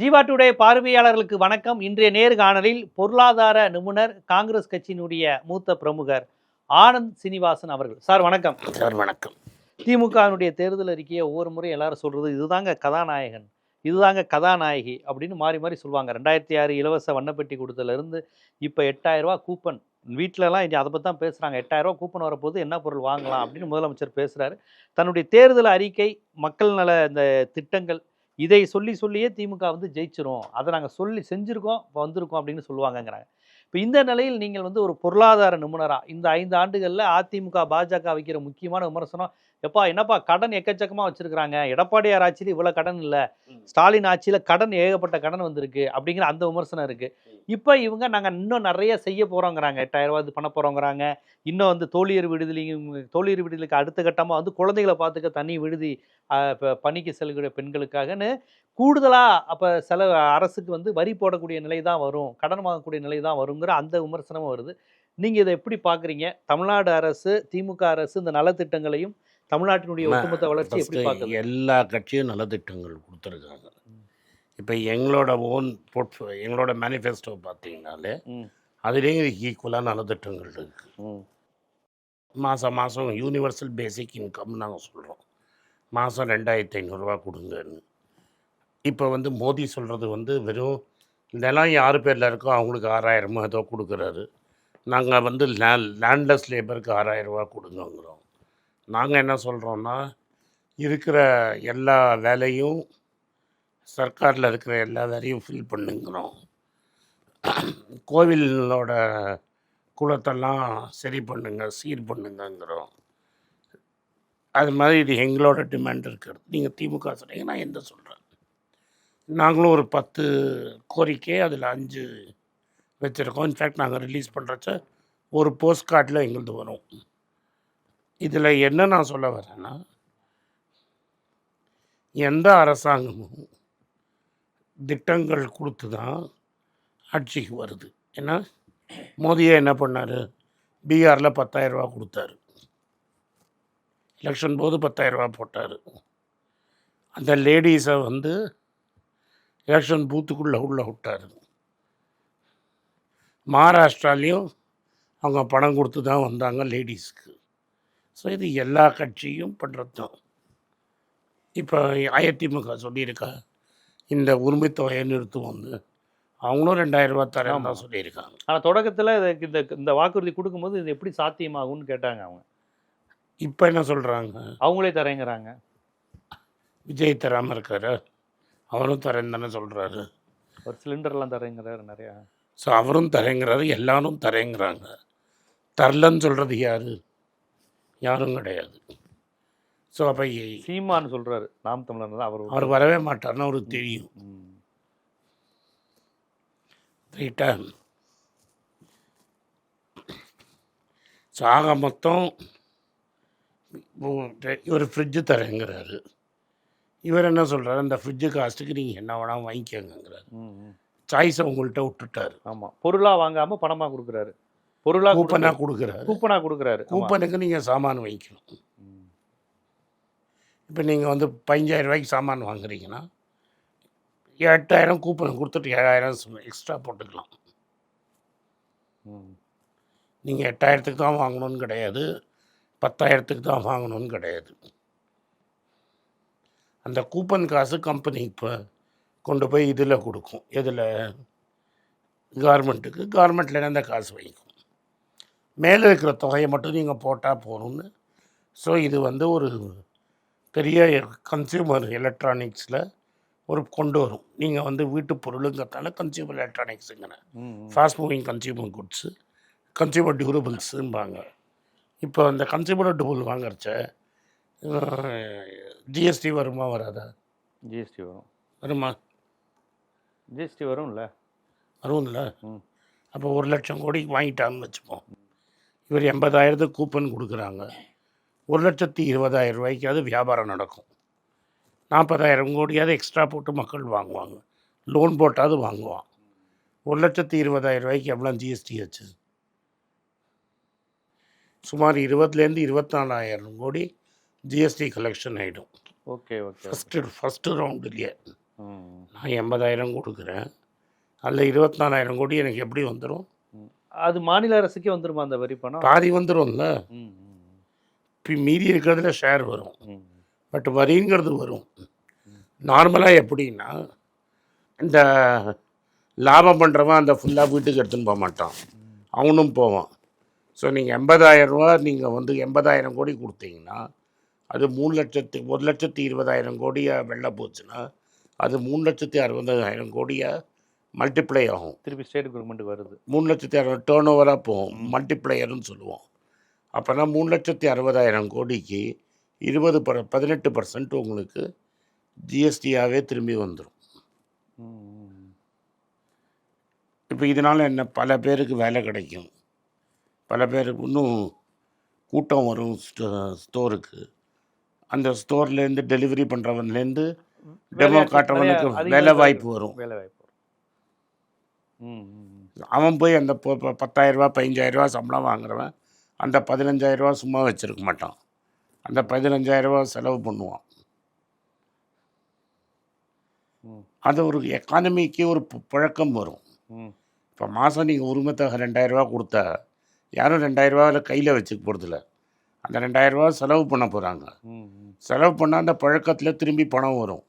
Jeeva today பார்வையாளர்களுக்கு வணக்கம். இன்றைய நேர்காணலில் பொருளாதார நிபுணர், காங்கிரஸ் கட்சியினுடைய மூத்த பிரமுகர் ஆனந்த் சீனிவாசன் அவர்கள். சார் வணக்கம். சார் வணக்கம். திமுகவினுடைய தேர்தல் அறிக்கையை ஒவ்வொரு முறை எல்லாரும் சொல்றது இதுதாங்க கதாநாயகன், இதுதாங்க கதாநாயகி அப்படின்னு மாறி மாறி சொல்லுவாங்க. 2006 இலவச வண்ணப்பெட்டி கொடுத்ததுலேருந்து இப்போ 8000 ரூபா கூப்பன், வீட்டிலலாம் இங்கே அதை பற்றி தான் பேசுகிறாங்க. 8000 ரூபா கூப்பன் வரப்போது, என்ன பொருள் வாங்கலாம் அப்படின்னு முதலமைச்சர் பேசுகிறாரு. தன்னுடைய தேர்தல் அறிக்கை, மக்கள் நல இந்த திட்டங்கள், இதை சொல்லி சொல்லியே திமுக வந்து ஜெயிச்சிரும், அதை நாங்கள் சொல்லி செஞ்சுருக்கோம், இப்போ வந்திருக்கோம் அப்படின்னு சொல்லுவாங்கங்கிறாங்க. இப்போ இந்த நிலையில் நீங்கள் வந்து ஒரு பொருளாதார நிபுணராக இந்த 5 ஆண்டுகளில் அதிமுக பாஜக வைக்கிற முக்கியமான விமர்சனம், எப்பா என்னப்பா கடன் எக்கச்சக்கமாக வச்சுருக்கிறாங்க, எடப்பாடியார் ஆட்சியில் இவ்வளோ கடன் இல்லை, ஸ்டாலின் ஆட்சியில் கடன் ஏகப்பட்ட கடன் வந்திருக்கு அப்படிங்கிற அந்த விமர்சனம் இருக்குது. இப்போ இவங்க நாங்கள் இன்னும் நிறைய செய்ய போகிறோங்கிறாங்க, 8000 ரூபா இது பண்ண போகிறோங்கிறாங்க. இன்னும் வந்து தோழியர் விடுதலைக்கு அடுத்த கட்டமாக வந்து குழந்தைகளை பார்த்துக்க தனி விடுதி, இப்போ பணிக்கு செல்கிற பெண்களுக்காகன்னு கூடுதலாக அப்போ அரசுக்கு வந்து வரி போடக்கூடிய நிலை தான் வரும், கடன் வாங்கக்கூடிய நிலை தான் வருங்கிற அந்த விமர்சனமும் வருது. நீங்கள் இதை எப்படி பார்க்குறீங்க? தமிழ்நாடு அரசு, திமுக அரசு இந்த நலத்திட்டங்களையும் தமிழ்நாட்டினுடைய ஒட்டுமொத்த வளர்ச்சி எப்படி பார்க்குறது? எல்லா கட்சியும் நலத்திட்டங்கள் கொடுத்துருக்காங்க. இப்போ எங்களோட எங்களோட மேனிஃபெஸ்டோ பார்த்தீங்கன்னாலே அதுலேயும் ஈக்குவலாக நலத்திட்டங்கள் இருக்குது. மாதம் மாதம் யூனிவர்சல் பேசிக் இன்கம் நாங்கள் சொல்கிறோம், மாதம் 2500 கொடுங்கன்னு. இப்போ வந்து மோடி சொல்கிறது வந்து வெறும் நிலம் யார் பேரில் இருக்கோ அவங்களுக்கு 6000 ஏதோ கொடுக்குறாரு. நாங்கள் வந்து லேண்ட்லெஸ் லேபருக்கு 6000 கொடுங்கங்கிறோம். நாங்கள் என்ன சொல்கிறோன்னா, இருக்கிற எல்லா வேலையும் சர்க்காரில் இருக்கிற எல்லா வேலையும் ஃபில் பண்ணுங்கிறோம். கோவிலோட குளத்தெல்லாம் சரி பண்ணுங்க, சீர் பண்ணுங்கிறோம். அது மாதிரி இது எங்களோட டிமாண்ட் இருக்கிறது. நீங்கள் திமுக சொன்னீங்க, நான் எந்த சொல்கிறேன். நாங்களும் ஒரு 10 கோரிக்கை, அதில் 5 வச்சுருக்கோம். இன்ஃபேக்ட் நாங்கள் ரிலீஸ் பண்ணுறச்ச ஒரு போஸ்ட் கார்டில் எங்களது வரும். இதில் என்ன நான் சொல்ல வரேன்னா, எந்த அரசாங்கமும் திட்டங்கள் கொடுத்து தான் ஆட்சிக்கு வருது. ஏன்னா மோடியே என்ன பண்ணார், பீகாரில் 10,000 ரூபா கொடுத்தாரு, எலெக்ஷன் போது 10,000 ரூபா போட்டார். அந்த லேடிஸை வந்து எலெக்ஷன் பூத்துக்குள்ளே உள்ளே விட்டார். மகாராஷ்டிராலையும் அவங்க பணம் கொடுத்து தான் வந்தாங்க லேடிஸ்க்கு. ஸோ இது எல்லா கட்சியும் பண்ணுறது தான். இப்போ அதிமுக சொல்லியிருக்கா இந்த உரிமை தொகையை நிறுத்துவோம்னு, அவங்களும் 2000 ரூபா தரேன் தான் சொல்லியிருக்காங்க. ஆனால் தொடக்கத்தில் இந்த வாக்குறுதி கொடுக்கும்போது இது எப்படி சாத்தியமாகும்னு கேட்டாங்க அவங்க. இப்போ என்ன சொல்கிறாங்க, அவங்களே தரேங்கிறாங்க. விஜய் தராமல் இருக்காரு, அவரும் தரேன்னு தானே சொல்கிறாரு. ஒரு சிலிண்டர்லாம் தரேங்கிறாரு நிறையா. ஸோ அவரும் தரேங்கிறாரு, எல்லாரும் தரேங்கிறாங்க. தரலன்னு சொல்கிறது யாரும் கிடையாது. ஸோ அப்போ சீமான்னு சொல்கிறாரு, நாம் தமிழர் தான் அவர் வரவே மாட்டார்னு அவருக்கு தெரியும். ரைட்டா? ஸோ ஆக மொத்தம் இவர் ஃப்ரிட்ஜு தரேங்கிறாரு. இவர் என்ன சொல்கிறாரு, அந்த ஃப்ரிட்ஜு காஸ்ட்டுக்கு நீங்கள் என்ன வேணாலும் வாங்கிக்கங்கிறாரு. சாய்ஸை உங்கள்கிட்ட விட்டுட்டார். ஆமாம், பொருளாக வாங்காமல் பணமாக கொடுக்குறாரு, பொருளாக கூப்பனாக கொடுக்குறாரு. கூப்பனுக்கு நீங்கள் சாமான் வாங்கிக்கணும். இப்போ நீங்கள் வந்து 15,000 ரூபாய்க்கு சாமான் வாங்குறீங்கன்னா 8000 கூப்பன் கொடுத்துட்டு 7000 எக்ஸ்ட்ரா போட்டுக்கலாம். நீங்கள் 8000க்கு தான் வாங்கணும்னு கிடையாது, 10,000க்கு தான் வாங்கணும்னு கிடையாது. அந்த கூப்பன் காசு கம்பெனி இப்போ கொண்டு போய் இதில் கொடுக்கும், எதில், கவர்மெண்ட்டுக்கு. கவர்மெண்ட்டில் அந்த காசு வாங்கிக்கும், மேலே இருக்கிற தொகையை மட்டும் நீங்கள் போட்டால் போகணும்னு. ஸோ இது வந்து ஒரு பெரிய கன்சியூமர் எலக்ட்ரானிக்ஸில் ஒரு கொண்டு வரும். நீங்கள் வந்து வீட்டு பொருளுங்கிறதால கன்சியூமர் எலக்ட்ரானிக்ஸுங்கிற fast moving consumer goods, consumer டியூரபிள்ஸும்பாங்க. இப்போ அந்த கன்சியூமர் டியூரபிள் வாங்குறச்ச ஜிஎஸ்டி வருமா வராதா? ஜிஎஸ்டி வரும். வருமா? ஜிஎஸ்டி வரும்ல. அப்போ 1,00,000 கோடி வாங்கிட்டாங்கன்னு வச்சுப்போம். இவர் 80,000 கூப்பன் கொடுக்குறாங்க. 1,20,000 ரூபாய்க்காவது வியாபாரம் நடக்கும். 40,000 கோடியாவது எக்ஸ்ட்ரா போட்டு மக்கள் வாங்குவாங்க, லோன் போட்டாவது வாங்குவான். 1,20,000 ரூபாய்க்கு எவ்வளோ ஜிஎஸ்டி ஆச்சு? சுமார் 20,000 24,000 கோடி ஜிஎஸ்டி கலெக்ஷன் ஆகிடும். ஓகே ஃபஸ்ட்டு ரவுண்டுலேயே. ம். நான் 80,000 கொடுக்குறேன், அதில் 24,000 கோடி எனக்கு எப்படி வந்துடும்? அது மாநில அரசுக்கே வந்துருமா அந்த வரி பணம்? பாதி வந்துடும்ல. ம். மீதி இருக்கிறதுல ஷேர் வரும், ம். பட் வரிங்கிறது வரும். நார்மலாக எப்படின்னா, இந்த லாபம் பண்ணுறவன் அந்த ஃபுல்லாக வீட்டுக்கு எடுத்துன்னு போக மாட்டான், அவனும் போவான். ஸோ நீங்கள் 80,000 நீங்கள் வந்து 80,000 கோடி கொடுத்தீங்கன்னா, அது 1,20,000 கோடியாக வெளில போச்சுன்னா, அது 3,60,000 கோடியாக மல்டிப்ளை ஆகும். திருப்பி ஸ்டேட் கவர்மெண்ட்டுக்கு வருது. 3,60,000 டேர்ன் ஓவராக போகும், மல்டிப்ளையர்னு சொல்லுவோம். அப்போனா 3,60,000 கோடிக்கு 18% உங்களுக்கு ஜிஎஸ்டியாகவே திரும்பி வந்துடும். இப்போ இதனால் என்ன, பல பேருக்கு வேலை கிடைக்கும், பல பேருக்கு இன்னும் கூட்டம் வரும் ஸ்டோருக்கு. அந்த ஸ்டோர்லேருந்து டெலிவரி பண்ணுறவன்லேருந்து டெமோ காட்டுறவனுக்கு வேலை வாய்ப்பு வரும். வேலை வாய்ப்பு. அவன் போய் அந்த 10,000 15,000 சம்பளம் வாங்குறவன் அந்த 15,000 சும்மா வச்சுருக்க மாட்டான், அந்த 15,000 செலவு பண்ணுவான். அது ஒரு எக்கானமிக்கு ஒரு பழக்கம் வரும். இப்போ மாதம் நீங்கள் உரிமத்தொகை 2,000 கொடுத்தா யாரும் 2,000 கையில் வச்சுக்க போகிறதில்ல, அந்த 2,000 செலவு பண்ண போகிறாங்க. செலவு பண்ணால் அந்த பழக்கத்தில் திரும்பி பணம் வரும்.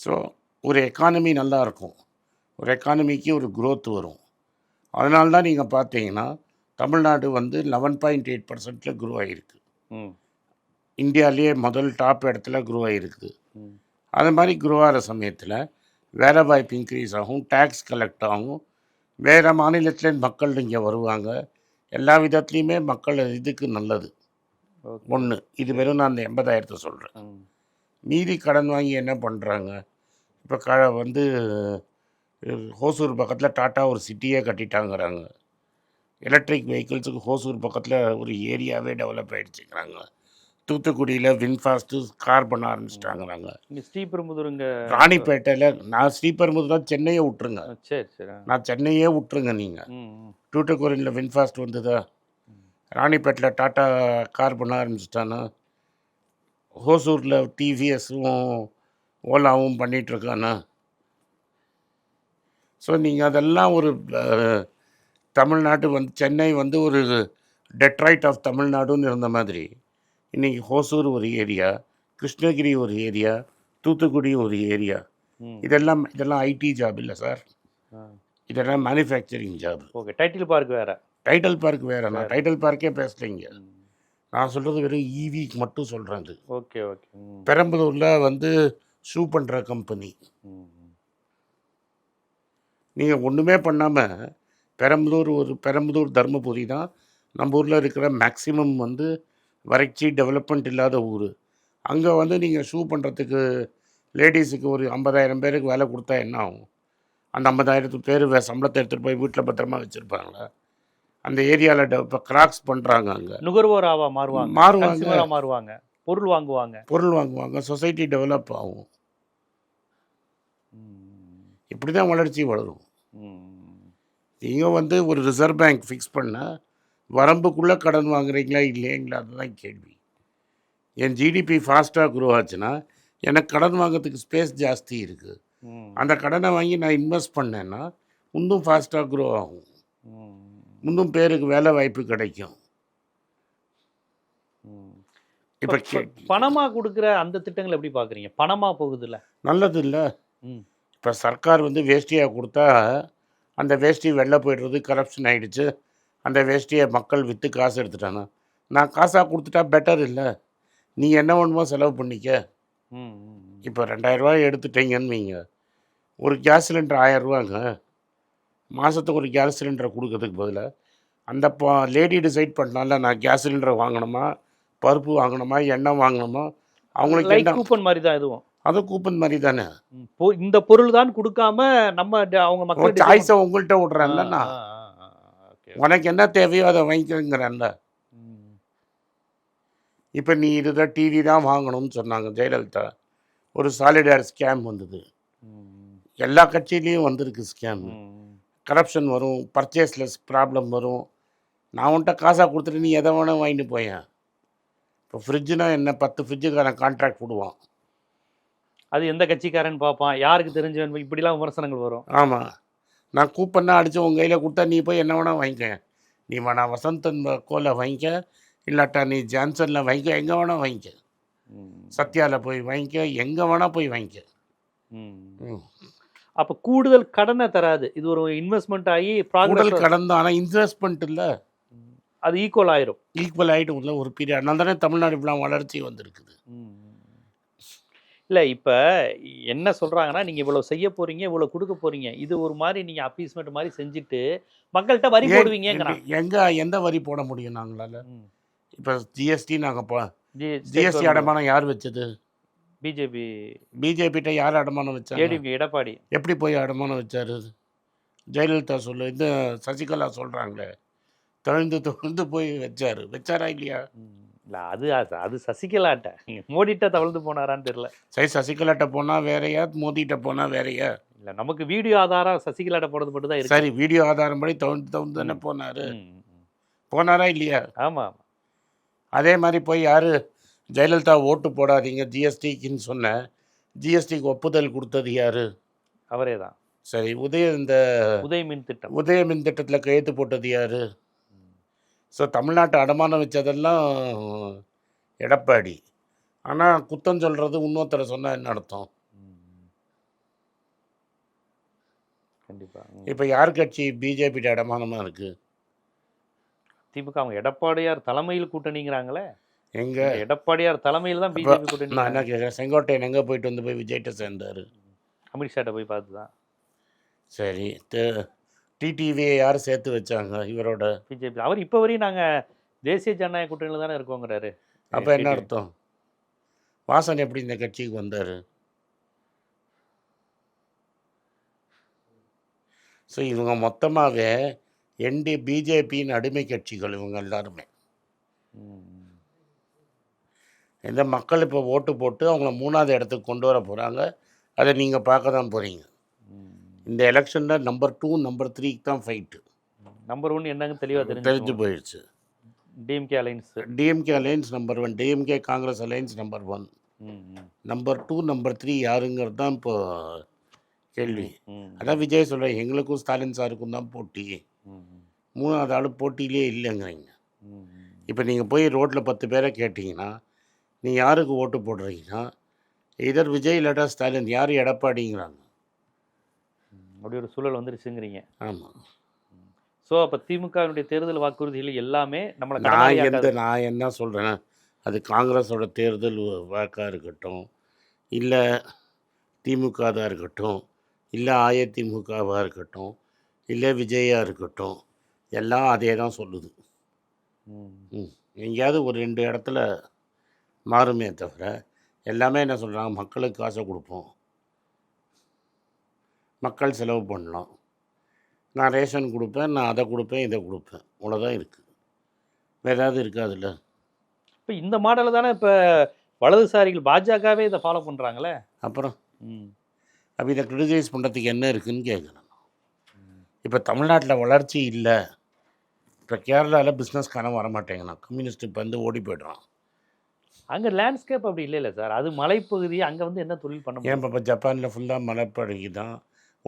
ஸோ ஒரு எக்கானமி நல்லா இருக்கும், ஒரு எக்கானமிக்கு ஒரு growth வரும். அதனால தான் நீங்கள் பார்த்தீங்கன்னா தமிழ்நாடு வந்து 11.8% க்ரோ ஆகிருக்கு, இந்தியாவிலேயே முதல் டாப் இடத்துல க்ரோ ஆகிருக்குது. அது மாதிரி க்ரோ ஆகிற சமயத்தில் வேலை வாய்ப்பு இன்க்ரீஸ் ஆகும், டேக்ஸ் கலெக்ட் ஆகும், வேறு மாநிலத்துலேருந்து மக்கள் இங்கே வருவாங்க, எல்லா விதத்துலேயுமே மக்கள் இதுக்கு நல்லது. ஒன்று இது வெறும் நான் அந்த 80,000 சொல்கிறேன். மீதி கடன் வாங்கி என்ன பண்ணுறாங்க, இப்போ வந்து ஹோசூர் பக்கத்தில் டாட்டா ஒரு சிட்டியே கட்டிட்டாங்கிறாங்க. எலக்ட்ரிக் வெஹிக்கிள்ஸுக்கு ஹோசூர் பக்கத்தில் ஒரு ஏரியாவே டெவலப் ஆகிடுச்சுக்கிறாங்க. தூத்துக்குடியில் வின்ஃபாஸ்ட்டு கார் பண்ண ஆரம்பிச்சிட்டாங்கிறாங்க. ஸ்ரீபெரும்புதூர் இங்கே ராணிப்பேட்டையில், நான் ஸ்ரீபெரும்புதூர் சென்னையை விட்டுருங்க, சரி சரி நான் சென்னையே விட்டுருங்க, நீங்கள் தூத்துக்குடியில் வின்ஃபாஸ்ட் வந்ததா, ராணிப்பேட்டில் டாட்டா கார் பண்ண ஆரம்பிச்சிட்டானா, ஹோசூரில் டிவிஎஸும் ஓலாவும் பண்ணிகிட்ருக்கானா. ஸோ நீங்கள் அதெல்லாம் ஒரு தமிழ்நாட்டு வந்து சென்னை வந்து ஒரு டெட்ராய்ட் ஆஃப் தமிழ்நாடுன்னு இருந்த மாதிரி இன்றைக்கி ஹோசூர் ஒரு ஏரியா, கிருஷ்ணகிரி ஒரு ஏரியா, தூத்துக்குடி ஒரு ஏரியா. இதெல்லாம் ஐடி ஜாப் இல்லை சார், இதெல்லாம் manufacturing job. Okay, title park வேறு, டைட்டில் பார்க் வேறு. நான் டைட்டில் பார்க்கே பேசலைங்க, நான் சொல்கிறது வெறும் ஈவிக்கு மட்டும் சொல்கிறேன். அது ஓகே ஓகே. பெரம்பலூரில் வந்து ஷூ பண்ணுற கம்பெனி, நீங்கள் ஒன்றுமே பண்ணாமல் பெரம்பலூர் தர்மபுரி தான் நம்ம ஊரில் இருக்கிற மேக்ஸிமம் வந்து வறட்சி டெவலப்மெண்ட் இல்லாத ஊர். அங்கே வந்து நீங்கள் ஷூ பண்ணுறதுக்கு லேடிஸுக்கு ஒரு 50,000 பேருக்கு வேலை கொடுத்தா என்ன ஆகும்? அந்த 50,000 பேர் சம்பளத்தை எடுத்துகிட்டு போய் வீட்டில் பத்திரமா வச்சுருப்பாங்களா? அந்த ஏரியாவில் இப்போ கிராக்ஸ் பண்ணுறாங்க, அங்கே நுகர்வோராக மாறுவாங்க, பொருள் வாங்குவாங்க, சொசைட்டி டெவலப் ஆகும். இப்படி தான் வளர்ச்சி வளரும். நீங்கள் வந்து ஒரு ரிசர்வ் பேங்க் ஃபிக்ஸ் பண்ணால் வரம்புக்குள்ளே கடன் வாங்குறீங்களா இல்லைங்களா, அதுதான் கேள்வி. என் ஜிடிபி ஃபாஸ்ட்டாக க்ரோ ஆச்சுன்னா எனக்கு கடன் வாங்கிறதுக்கு ஸ்பேஸ் ஜாஸ்தி இருக்குது, அந்த கடனை வாங்கி நான் இன்வெஸ்ட் பண்ணேன்னா இன்னும் ஃபாஸ்ட்டாக க்ரோ ஆகும், இன்னும் பேருக்கு வேலை வாய்ப்பு கிடைக்கும். இப்போ பணமாக கொடுக்குற அந்த திட்டங்கள் எப்படி பார்க்குறீங்க? பணமாக போகுது இல்லை, நல்லது இல்லை. இப்போ சர்க்கார் வந்து வேஷ்டியாக கொடுத்தா அந்த வேஷ்டி வெளில போய்டுறது, கரப்ஷன் ஆகிடுச்சு, அந்த வேஷ்டியை மக்கள் விற்று காசு எடுத்துட்டானா, நான் காசாக கொடுத்துட்டா பெட்டர் இல்லை, நீ என்ன வேணுமோ செலவு பண்ணிக்க. இப்போ 2,000 எடுத்துட்டீங்கன்னு வைங்க, ஒரு கேஸ் சிலிண்டர் 1,000 ரூபாங்க, மாதத்துக்கு ஒரு கேஸ் சிலிண்டரை கொடுக்கறதுக்கு பதிலாக அந்த லேடி டிசைட் பண்ணால நான் கேஸ் சிலிண்டரை வாங்கணுமா, பருப்பு வாங்கணுமா, எண்ணெய் வாங்கணுமா, அவங்களுக்கு என்ன கூப்பன் மாதிரி தான் இதுவும், அது கூப்பன் மாதிரி தானே. இந்த பொருள் தான் கொடுக்காம நம்ம அவங்க மக்கள் சாய்ஸை உங்கள்கிட்ட விட்றேன்லண்ணா, உனக்கு என்ன தேவையோ அதை வாங்கிக்கிறேங்கிறேன்ல. இப்போ நீ இதுதான் டிவி தான் வாங்கணும்னு சொன்னாங்க ஜெயலலிதா, ஒரு சாலிடார் ஸ்கேம் வந்தது, எல்லா கட்சியிலையும் வந்திருக்கு ஸ்கேம். கரப்ஷன் வரும், பர்ச்சேஸ்லெஸ் ப்ராப்ளம் வரும், நான் உன்கிட்ட காசாக கொடுத்துட்டு நீ எதை வேணால் வாங்கிட்டு போயேன். இப்போ ஃப்ரிட்ஜுனா என்ன, 10 ஃப்ரிட்ஜுக்கான கான்ட்ராக்ட் விடுவான், அது எந்த கட்சிக்காரன்னு பார்ப்பான், யாருக்கு தெரிஞ்சவன், இப்படிலாம் விமர்சனங்கள் வரும். ஆமாம், நான் கூப்பன்னா அடித்து உங்கள் கையில் கொடுத்தா நீ போய் என்ன வேணால் வாங்கிக்க. நீ வேணா வசந்தன் கோலை வாங்கிக்க, இல்லாட்டா நீ ஜான்சனில் வாங்கிக்க, எங்கே வேணால் வாங்கிக்க. சத்யாவில் போய் வாங்கிக்க, எங்கே வேணால் போய் வாங்கிக்க. அப்போ கூடுதல் கடனை தராது, இது ஒரு இன்வெஸ்ட்மெண்ட் ஆகி கூடுதல் கடன் தான், ஆனால் இன்வெஸ்ட்மெண்ட் இல்லை, அது ஈக்குவல் ஆயிரும். ஈக்குவல் ஆகிட்டு உள்ள ஒரு பீரியட். அதனால தானே தமிழ்நாடு இப்படிலாம் வளர்ச்சி வந்திருக்குது. இல்லை இப்போ என்ன சொல்கிறாங்கன்னா, நீங்கள் இவ்வளோ செய்ய போகிறீங்க, இவ்வளோ கொடுக்க போகிறீங்க, இது ஒரு மாதிரி நீங்கள் அப்பீஸ்மெண்ட் மாதிரி செஞ்சுட்டு மக்கள்கிட்ட வரி போடுவீங்கிறான். எந்த வரி போட முடியும் நாங்களால? இப்போ ஜிஎஸ்டி நாங்கள் ஜிஎஸ்டி அடமானம் யார் வச்சது? பிஜேபிகிட்ட யார் அடமானம் வச்சாங்க? எடப்பாடி. எப்படி போய் அடமானம் வச்சாரு? ஜெயலலிதா சொல்லு, இந்த சசிகலா சொல்கிறாங்களே, தழுந்து போய் வச்சாரா இல்லையா? இல்லை அது அது சசிகலாட்ட, மோடிட்ட தவழ்ந்து போனாரான்னு தெரியல. சரி, சசிகலாட்ட போனால் வேறையா, மோடிட்ட போனால் வேறையா? இல்லை, நமக்கு வீடியோ ஆதாரம் சசிகலாட்ட போடுறது மட்டும் தான் இருக்கு. சரி, வீடியோ ஆதாரம் படி தவழ்ந்து தானே போனாரா இல்லையா? ஆமாம். அதே மாதிரி போய் யார் ஜெயலலிதா ஓட்டு போடாதீங்க ஜிஎஸ்டிக்குன்னு சொன்ன, ஜிஎஸ்டிக்கு ஒப்புதல் கொடுத்தது யார்? அவரே தான். சரி, உதய மின் திட்டத்தில் கையெழுத்து போட்டது யார்? ஸோ தமிழ்நாட்டை அடமானம் வச்சதெல்லாம் எடப்பாடி. ஆனால் குத்தம் சொல்கிறது இன்னொருத்தரை சொன்னால் என்ன அர்த்தம்? கண்டிப்பாக. இப்போ யார் கட்சி பிஜேபியோட அடமானமாக இருக்குது? திமுக. அவங்க எடப்பாடியார் தலைமையில் கூட்டணிங்கிறாங்களே. எங்கே? எடப்பாடியார் தலைமையில் தான் பிஜேபி கூட்டணி. நான் என்ன கேட்குறேன், செங்கோட்டையன் எங்கே போய் விஜய்கிட்ட சேர்ந்தார்? அமித்ஷாட்ட போய் பார்த்து தான். சரி, டிடிவியை யார் சேர்த்து வச்சாங்க இவரோட? பிஜேபி. அவர் இப்போ வரையும் நாங்கள் தேசிய ஜனநாயக கூட்டணியில் தானே இருக்கோங்கிறாரு. அப்போ என்ன அர்த்தம்? வாசன் எப்படி இந்த கட்சிக்கு வந்தார்? ஸோ இவங்க மொத்தமாகவே பிஜேபியின் அடிமை கட்சிகள் இவங்க எல்லாருமே. இந்த மக்கள் இப்போ ஓட்டு போட்டு அவங்கள 3வது இடத்துக்கு கொண்டு வர போகிறாங்க. அதை நீங்கள் பார்க்க தான் போகிறீங்க. இந்த எலெக்ஷனில் நம்பர் 2 நம்பர் 3க்கு தான் ஃபைட்டு. நம்பர் 1 என்னங்க தெளிவாக தெரிஞ்சு போயிடுச்சு. DMK alliance number 1, DMK Congress alliance number 1. Number 2 number 3 யாருங்கிறது தான் இப்போ கேள்வி. அதான் விஜய் சொல்கிறேன், எங்களுக்கும் ஸ்டாலின் சாருக்கும் தான் போட்டி, 3வது ஆள் போட்டியிலே இல்லைங்கிறீங்க. இப்போ நீங்கள் போய் ரோட்டில் 10 பேரை கேட்டிங்கன்னா நீ யாருக்கு ஓட்டு போடுறீங்கன்னா இதர் விஜய் இல்லாட்டா ஸ்டாலின், யார் எடப்பாடிங்கிறாங்க. அப்படி ஒரு சூழல் வந்துருச்சுங்கிறீங்க. ஆமாம். ஸோ அப்போ திமுகவினுடைய தேர்தல் வாக்குறுதிகள் எல்லாமே நம்மளை நான் என்ன சொல்கிறேன், அது காங்கிரஸோட தேர்தல் வாக்காக இருக்கட்டும், இல்லை திமுக தான் இருக்கட்டும், இல்லை அதிமுகவாக இருக்கட்டும், இல்லை விஜயாக இருக்கட்டும், எல்லாம் அதே தான் சொல்லுது. எங்கேயாவது ஒரு 2 இடத்துல மாறுமே தவிர எல்லாமே என்ன சொல்கிறாங்க, மக்களுக்கு காசை கொடுப்போம், மக்கள் செலவு பண்ணலாம், நான் ரேஷன் கொடுப்பேன், நான் அதை கொடுப்பேன், இதை கொடுப்பேன், அவ்வளோதான் இருக்குது, வேறு ஏதாவது இருக்காதுல்ல. இப்போ இந்த மாடலில் தானே இப்போ வலதுசாரிகள் பாஜகவே இதை ஃபாலோ பண்ணுறாங்களே. அப்புறம் அப்போ இதை கிரிட்டிசைஸ் பண்ணுறதுக்கு என்ன இருக்குதுன்னு கேட்குறேன். இப்போ தமிழ்நாட்டில் வளர்ச்சி இல்லை, இப்போ கேரளாவில் பிஸ்னஸ்காரன் வரமாட்டேங்கண்ணா, கம்யூனிஸ்ட் இப்போ வந்து ஓடி போய்ட்றான். அங்கே லேண்ட்ஸ்கேப் அப்படி இல்லை சார், அது மலைப்பகுதி, அங்கே வந்து என்ன தொழில் பண்ண முடியும்? ஏன் இப்போ ஜப்பானில் ஃபுல்லாக மலைப்பகுதி தான்,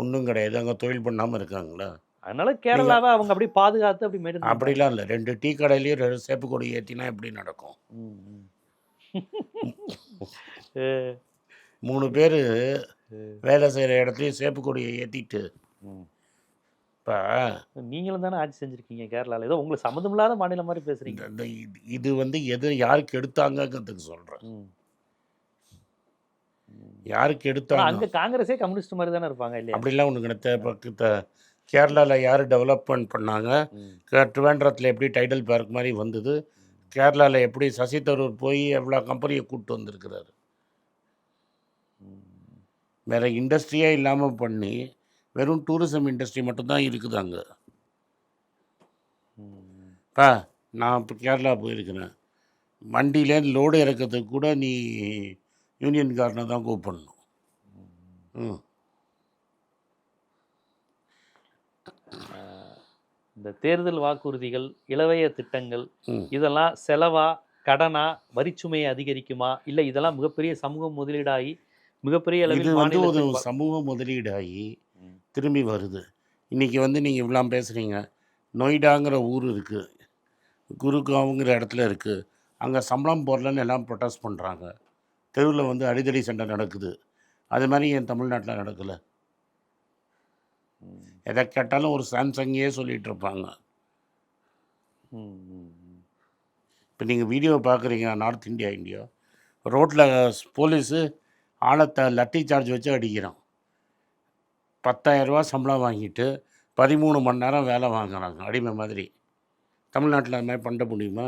ஒன்றும் கிடையாது, அங்கே தொழில் பண்ணாமல் இருக்காங்களா? அதனால கேரளாவை அவங்க அப்படி பாதுகாத்து அப்படி மேடம். அப்படிலாம் இல்லை, 2 டீ கடையிலையும் 2 சேப்பு கொடி ஏற்றினா எப்படி நடக்கும்? 3 பேர் வேலை செய்கிற இடத்துலையும் சேப்பு கொடியை ஏற்றிட்டு. இப்போ நீங்களும் தானே ஆட்சி செஞ்சுருக்கீங்க கேரளாவில், ஏதோ உங்களுக்கு சம்மந்தம் இல்லாத மாநிலம் மாதிரி பேசுகிறீங்க. இது வந்து எது யாருக்கு எடுத்தாங்கிறதுக்கு சொல்கிறேன், யாருக்கு எடுத்தாங்க. அங்கே காங்கிரஸே கம்யூனிஸ்ட் மாதிரி தானே இருப்பாங்க இல்லையா? அப்படிலாம் ஒன்று கிடைத்த. கேரளாவில் யார் டெவலப்மெண்ட் பண்ணாங்க, ட்ரிவாண்ட்ரத்தில் எப்படி டைடல் பார்க் மாதிரி வந்தது, கேரளாவில் எப்படி சசி தரூர் போய் எவ்வளோ கம்பெனியை கூப்பிட்டு வந்திருக்கிறாரு, வேறு இண்டஸ்ட்ரியே இல்லாமல் பண்ணி வெறும் டூரிசம் இண்டஸ்ட்ரி மட்டும்தான் இருக்குது அங்கே. நான் இப்போ கேரளா போயிருக்கிறேன், வண்டியிலேருந்து லோடு இறக்கிறதுக்கு கூட நீ யூனியன்காரனை தான் கூப்பிடணும். இந்த தேர்தல் வாக்குறுதிகள், இலவய திட்டங்கள், இதெல்லாம் செலவா, கடனா, வரிச்சுமையை அதிகரிக்குமா, இல்லை இதெல்லாம் மிகப்பெரிய சமூக முதலீடாகி மிகப்பெரிய இது அளவில் வந்து ஒரு மாநிலத்தின் சமூக முதலீடாகி ம். திரும்பி வருது. இன்றைக்கி வந்து நீங்கள் இவ்வளோ பேசுகிறீங்க. நொய்டாங்கிற ஊர் இருக்குது, குருகாவ்ங்கிற இடத்துல இருக்குது. அங்கே சம்பளம் போடலன்னு எல்லாம் ப்ரொட்டஸ்ட் பண்ணுறாங்க. தெருவில் வந்து அடிதடி சண்டை நடக்குது. அது மாதிரி என் தமிழ்நாட்டில் நடக்கலை. ம். எதை கேட்டாலும் ஒரு சாம்சங்கையே சொல்லிகிட்டு இருப்பாங்க. ம். ம். ம். இப்போ நீங்கள் வீடியோ பார்க்குறீங்க, நார்த் இந்தியா ரோட்டில் போலீஸு ஆளை லட்டி சார்ஜ் வச்சு அடிக்கிறான். 10,000 ரூபா சம்பளம் வாங்கிட்டு 13 மணி நேரம் வேலை வாங்குறாங்க அடிமை மாதிரி. தமிழ்நாட்டில் அது மாதிரி பண்ண முடியுமா?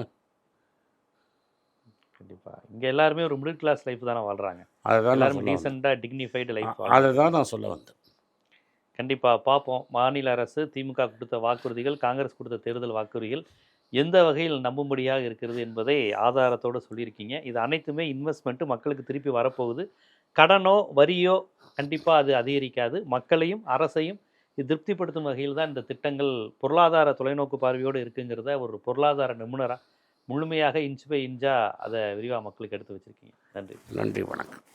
கண்டிப்பா. இங்க எல்லாருமே ஒரு மிடில் கிளாஸ் லைஃப் தானே வாழ்றாங்க. அதை தான் நான் எல்லாரும் சொல்ல வந்தேன். டீசென்ட்டா டிக்னிஃபைடு லைஃப் அதை வாழ்றாங்க. தான் நான் சொல்ல வந்தேன். கண்டிப்பா பார்ப்போம். மாநில அரசு திமுக கொடுத்த வாக்குறுதிகள், காங்கிரஸ் கொடுத்த தேர்தல் வாக்குறுதிகள் எந்த வகையில் நம்பும்படியாக இருக்கிறது என்பதை ஆதாரத்தோட சொல்லியிருக்கீங்க. இது அனைத்துமே இன்வெஸ்ட்மெண்ட் மக்களுக்கு திருப்பி வரப்போகுது. கடனோ, வரியோ கண்டிப்பா அது அதிகரிக்காது. மக்களையும், அரசையும் இது திருப்திப்படுத்தும் வகையில் தான் இந்த திட்டங்கள் பொருளாதார தொலைநோக்கு பார்வையோடு இருக்குங்கிறத ஒரு பொருளாதார நிபுணரா முழுமையாக இன்ச் பை இன்ச்சா அதை விரிவா மக்களுக்கு எடுத்து வச்சிருக்கீங்க. நன்றி. நன்றி, வணக்கம்.